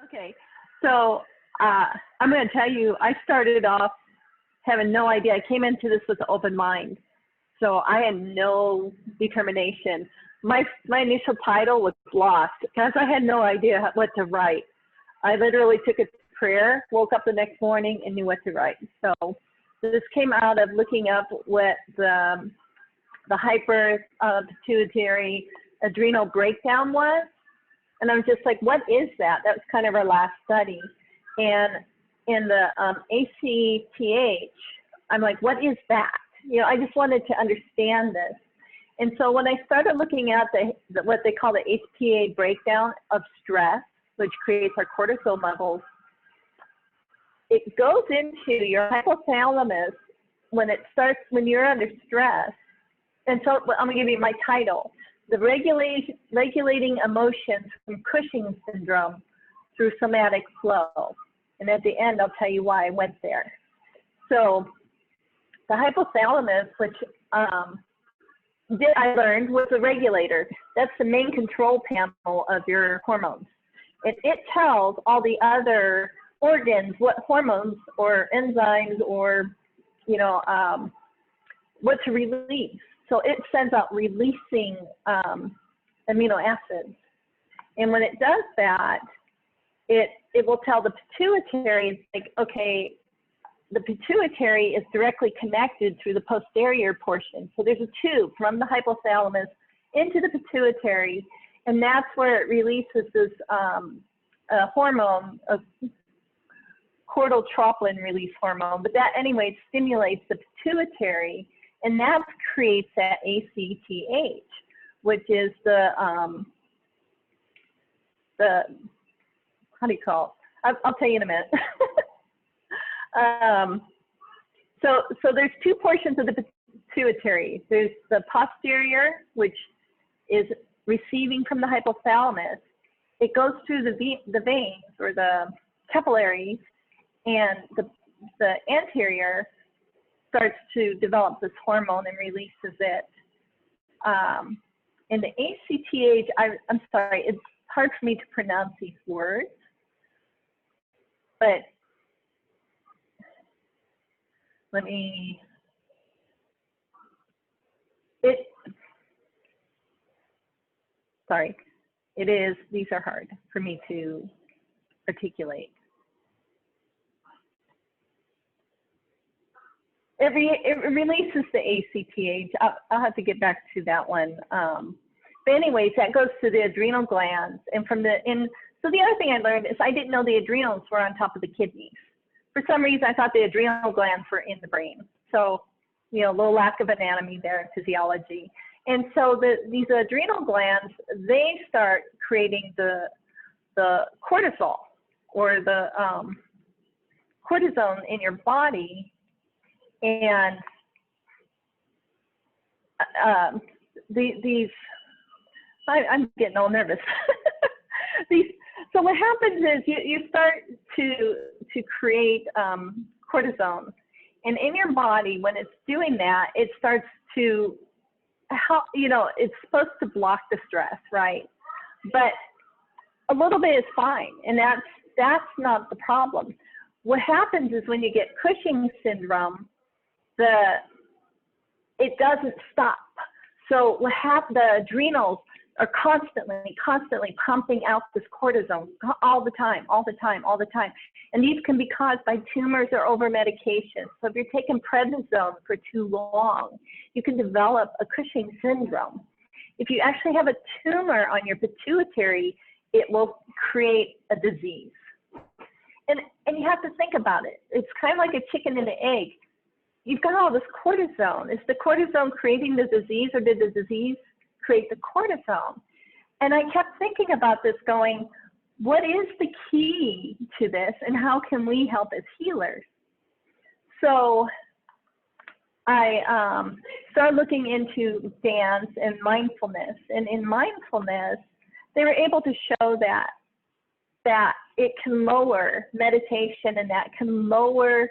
Okay, so I'm going to tell you, I started off having no idea. I came into this with an open mind, so I had no determination. My initial title was Lost, because I had no idea what to write. I literally took a prayer, woke up the next morning, and knew what to write. So this came out of looking up what the hyper pituitary adrenal breakdown was. And I was just like, what is that? That was kind of our last study. And in the ACTH, I'm like, what is that? You know, I just wanted to understand this. And so when I started looking at what they call the HPA breakdown of stress, which creates our cortisol levels, it goes into your hypothalamus when you're under stress. And so I'm gonna give you my title, the regulating emotions from Cushing's syndrome through somatic flow. And at the end, I'll tell you why I went there. So the hypothalamus, which I learned was a regulator. That's the main control panel of your hormones. It tells all the other organs what hormones or enzymes or, you know, what to release. So it sends out releasing amino acids. And when it does that, it will tell the pituitary, like, okay, the pituitary is directly connected through the posterior portion. So there's a tube from the hypothalamus into the pituitary, and that's where it releases this hormone, a cortisol release hormone, but that anyway stimulates the pituitary, and that creates that ACTH, which is the how do you call it? I'll tell you in a minute. So there's two portions of the pituitary. There's the posterior, which is receiving from the hypothalamus. It goes through the veins or the capillaries, and the anterior starts to develop this hormone and releases it. In the ACTH, I'm sorry, it's hard for me to pronounce these words, but these are hard for me to articulate. It releases the ACTH. I'll have to get back to that one. But anyways, that goes to the adrenal glands. And so the other thing I learned is I didn't know the adrenals were on top of the kidneys. For some reason, I thought the adrenal glands were in the brain. So, you know, a little lack of anatomy there, physiology. And so these adrenal glands, they start creating the cortisol or the cortisone in your body. And I'm getting all nervous. So what happens is you start to create cortisone, and in your body, when it's doing that, it starts to help. You know, it's supposed to block the stress, right? But a little bit is fine, and that's not the problem. What happens is when you get Cushing's syndrome, it doesn't stop. So the adrenals are constantly pumping out this cortisone all the time. And these can be caused by tumors or over medication. So if you're taking prednisone for too long, you can develop a Cushing syndrome. If you actually have a tumor on your pituitary, it will create a disease. And you have to think about it. It's kind of like a chicken and an egg. You've got all this cortisone. Is the cortisone creating the disease, or did the disease create the cortisone? And I kept thinking about this going, what is the key to this, and how can we help as healers? So I started looking into dance and mindfulness. And in mindfulness, they were able to show that it can lower meditation, and that can lower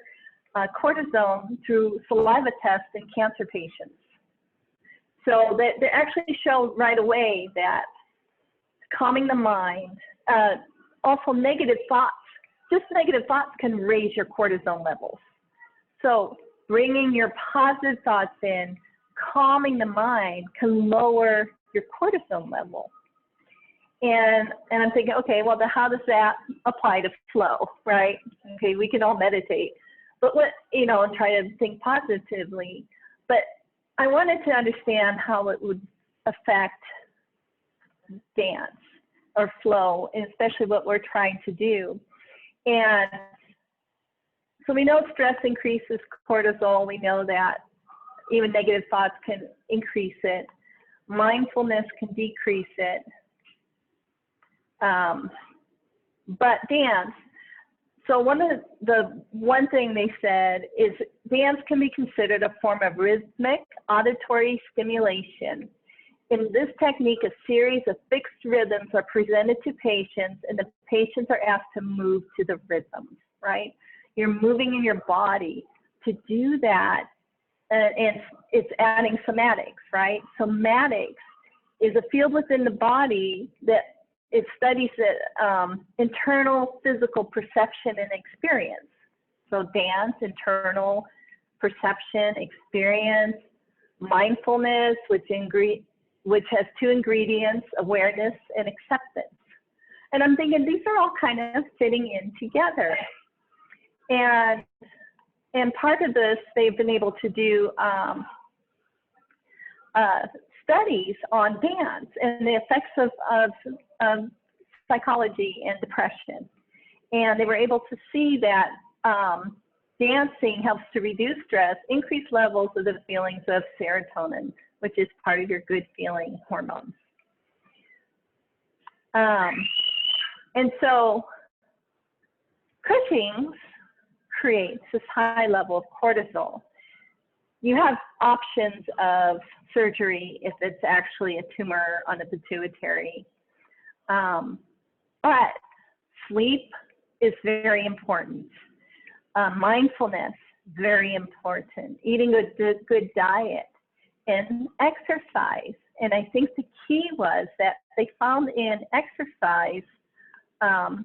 cortisone through saliva tests in cancer patients. So they actually show right away that calming the mind, also negative thoughts. Just negative thoughts can raise your cortisol levels. So bringing your positive thoughts in, calming the mind can lower your cortisol level. And I'm thinking, okay, well, how does that apply to flow, right? Okay, we can all meditate, but and try to think positively. But I wanted to understand how it would affect dance or flow, and especially what we're trying to do. And so we know stress increases cortisol. We know that even negative thoughts can increase it. Mindfulness can decrease it. But dance, so one thing they said is dance can be considered a form of rhythmic auditory stimulation. In this technique, a series of fixed rhythms are presented to patients, and the patients are asked to move to the rhythms, right? You're moving in your body. To do that, and it's adding somatics, right? Somatics is a field within the body that it studies internal physical perception and experience. So dance, internal perception, experience, mindfulness, which has two ingredients, awareness and acceptance. And I'm thinking these are all kind of fitting in together. And part of this, they've been able to do studies on dance and the effects of psychology and depression. And they were able to see that dancing helps to reduce stress, increase levels of the feelings of serotonin, which is part of your good feeling hormones. And so Cushing's creates this high level of cortisol. You have options of surgery if it's actually a tumor on the pituitary. But sleep is very important. Mindfulness, very important. Eating a good diet and exercise. And I think the key was that they found in exercise, and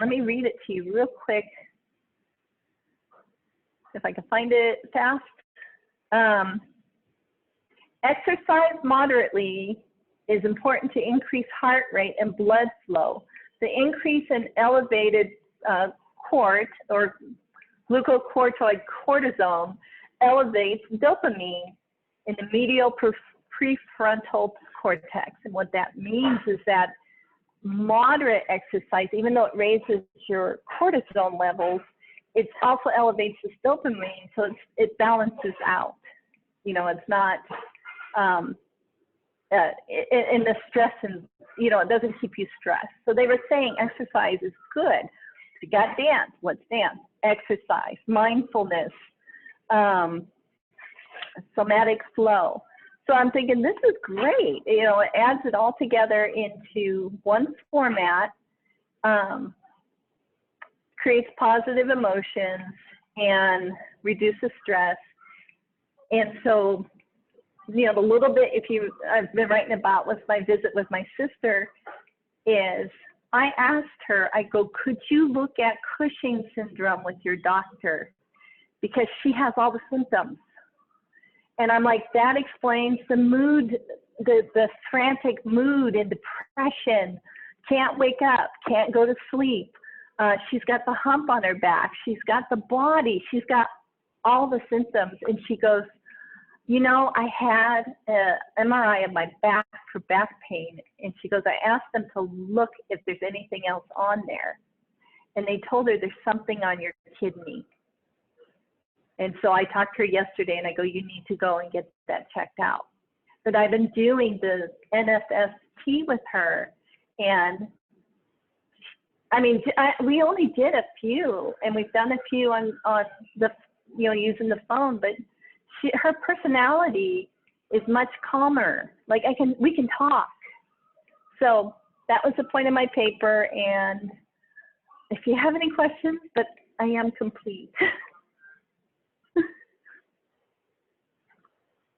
let me read it to you real quick, if I can find it fast. Exercise moderately is important to increase heart rate and blood flow. The increase in elevated cort or glucocorticoid cortisone elevates dopamine in the medial prefrontal cortex. And what that means is that moderate exercise, even though it raises your cortisone levels, it also elevates this dopamine, so it balances out. It's not in the stress, and it doesn't keep you stressed. So they were saying exercise is good. You got dance. What's dance? Exercise, mindfulness, somatic flow. So I'm thinking this is great. It adds it all together into one format, creates positive emotions and reduces stress. And so, the little bit I've been writing about with my visit with my sister is I asked her, I go, could you look at Cushing syndrome with your doctor? Because she has all the symptoms. And I'm like, that explains the mood, the frantic mood and depression, can't wake up, can't go to sleep. She's got the hump on her back. She's got the body. She's got all the symptoms. And she goes, I had an MRI of my back for back pain. And she goes, I asked them to look if there's anything else on there. And they told her there's something on your kidney. And so I talked to her yesterday and I go, you need to go and get that checked out. But I've been doing the NSF with her. And I mean, we only did a few, and we've done a few on the, using the phone, but her personality is much calmer. Like we can talk. So that was the point of my paper. And if you have any questions, but I am complete.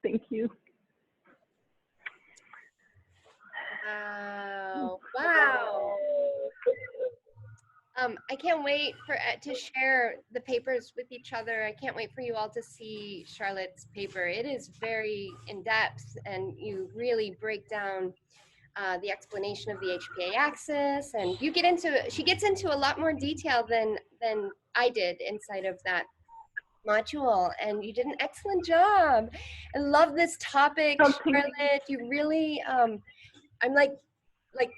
Thank you. Wow. Wow. I can't wait for to share the papers with each other. I can't wait for you all to see Charlotte's paper. It is very in depth, and you really break down the explanation of the HPA axis, and you get into, she gets into a lot more detail than I did inside of that module, and you did an excellent job. I love this topic, Charlotte. You really, I'm like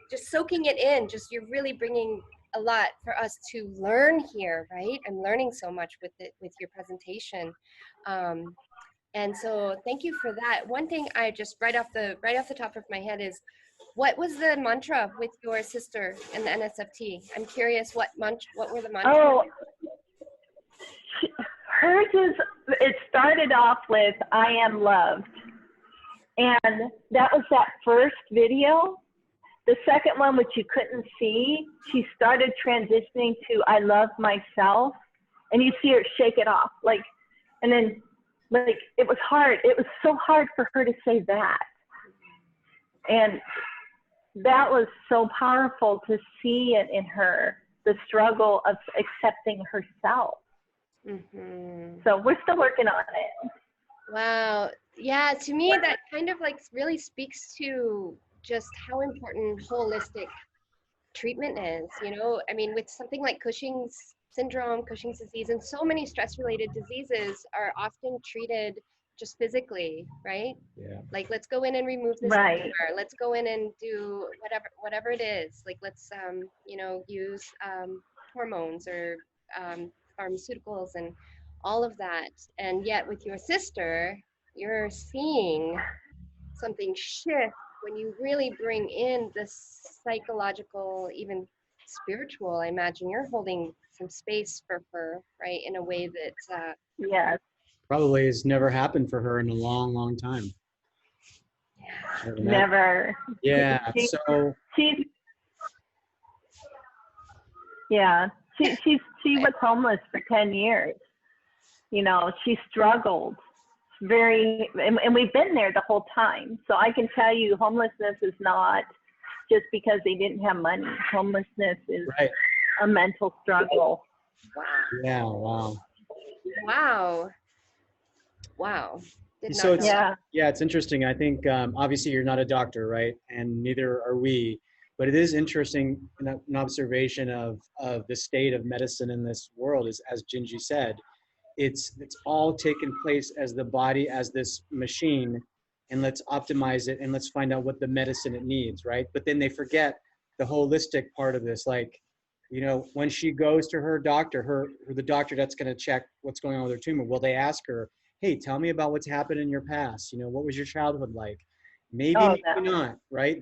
just soaking it in. Just you're really bringing a lot for us to learn here, right? I'm learning so much with it, with your presentation. And so thank you for that. One thing I just right off the top of my head is, what was the mantra with your sister in the NSFT? I'm curious what were the mantras? Oh, hers is, it started off with "I am loved," and that was that first video. The second one, which you couldn't see, she started transitioning to "I love myself," and you see her shake it off, like, and then, like, it was hard. It was so hard for her to say that, and that was so powerful to see it in her, the struggle of accepting herself. Mm-hmm. So we're still working on it. Wow. Yeah, to me, that kind of like really speaks to just how important holistic treatment is. You know, I mean, with something like Cushing's syndrome, Cushing's disease, and so many stress-related diseases are often treated just physically, right? Yeah. Like, let's go in and remove this Right. tumor. Let's go in and do whatever it is. Like, let's you know, use hormones or pharmaceuticals and all of that. And yet, with your sister, you're seeing something shift when you really bring in the psychological, even spiritual. I imagine you're holding some space for her, right, in a way that Yes. Probably has never happened for her in a long, long time. Never. Yeah. So She's yeah. She was homeless for 10 years. You know, she struggled very, and we've been there the whole time. So I can tell you, homelessness is not just because they didn't have money. Homelessness is right. a mental struggle. wow. Yeah. Wow. Wow. Wow. Did So not it's, know. yeah, it's interesting. I think obviously you're not a doctor, right? And neither are we. But it is interesting, an observation of the state of medicine in this world is, as Jinju said, it's all taken place as the body, as this machine, and let's optimize it and let's find out what the medicine it needs, right? But then they forget the holistic part of this. Like, you know, when she goes to her doctor, the doctor that's going to check what's going on with her tumor, will they ask her, hey, tell me about what's happened in your past? You know, what was your childhood like? Maybe, maybe not, right?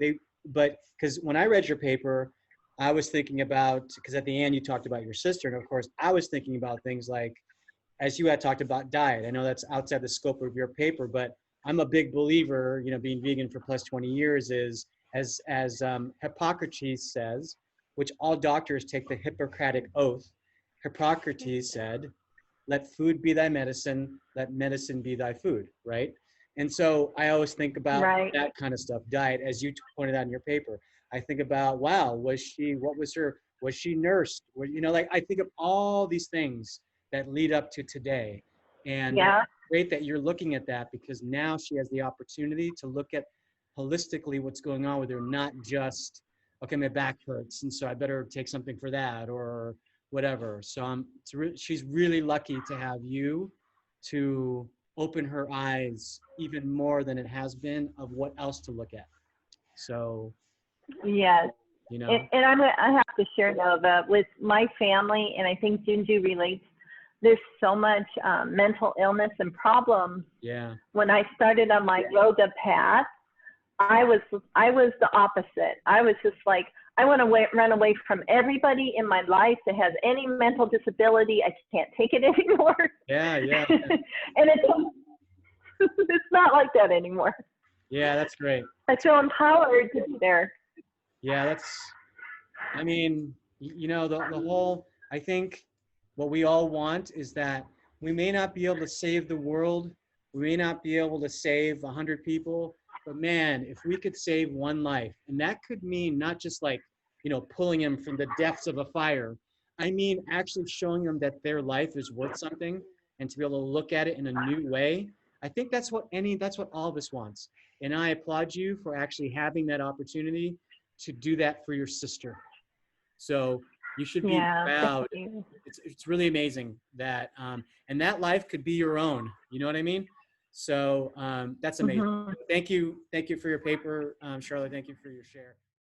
But because when I read your paper, I was thinking about, because at the end you talked about your sister, and of course I was thinking about things like, as you had talked about diet. I know that's outside the scope of your paper, but I'm a big believer, you know, being vegan for plus 20 years is, as Hippocrates says, which all doctors take the Hippocratic oath. Hippocrates said, let food be thy medicine, let medicine be thy food, right? And so I always think about that kind of stuff, diet, as you pointed out in your paper. I think about, wow, was she nursed? Well, you know, like I think of all these things that lead up to today. And it's great that you're looking at that, because now she has the opportunity to look at holistically what's going on with her, not just, okay, my back hurts, and so I better take something for that, or whatever. So she's really lucky to have you to open her eyes even more than it has been of what else to look at. So yes, you know, and I have to share though that with my family, and I think Jinju relates, there's so much mental illness and problems. Yeah. When I started on my yoga path, I was the opposite. I was just like, I want to run away from everybody in my life that has any mental disability. I can't take it anymore. Yeah, yeah. And it's not like that anymore. Yeah, that's great. I feel empowered to be there. Yeah, I mean, you know, the whole, I think what we all want is that we may not be able to save the world. We may not be able to save 100 people, but man, if we could save one life, and that could mean not just like, you know, pulling him from the depths of a fire, I mean, actually showing them that their life is worth something and to be able to look at it in a new way. I think that's what all of us wants. And I applaud you for actually having that opportunity to do that for your sister. So you should be Yeah, proud. thank you. It's really amazing that, and that life could be your own. You know what I mean? So that's amazing. Mhm. Thank you for your paper, Charlotte. Thank you for your share.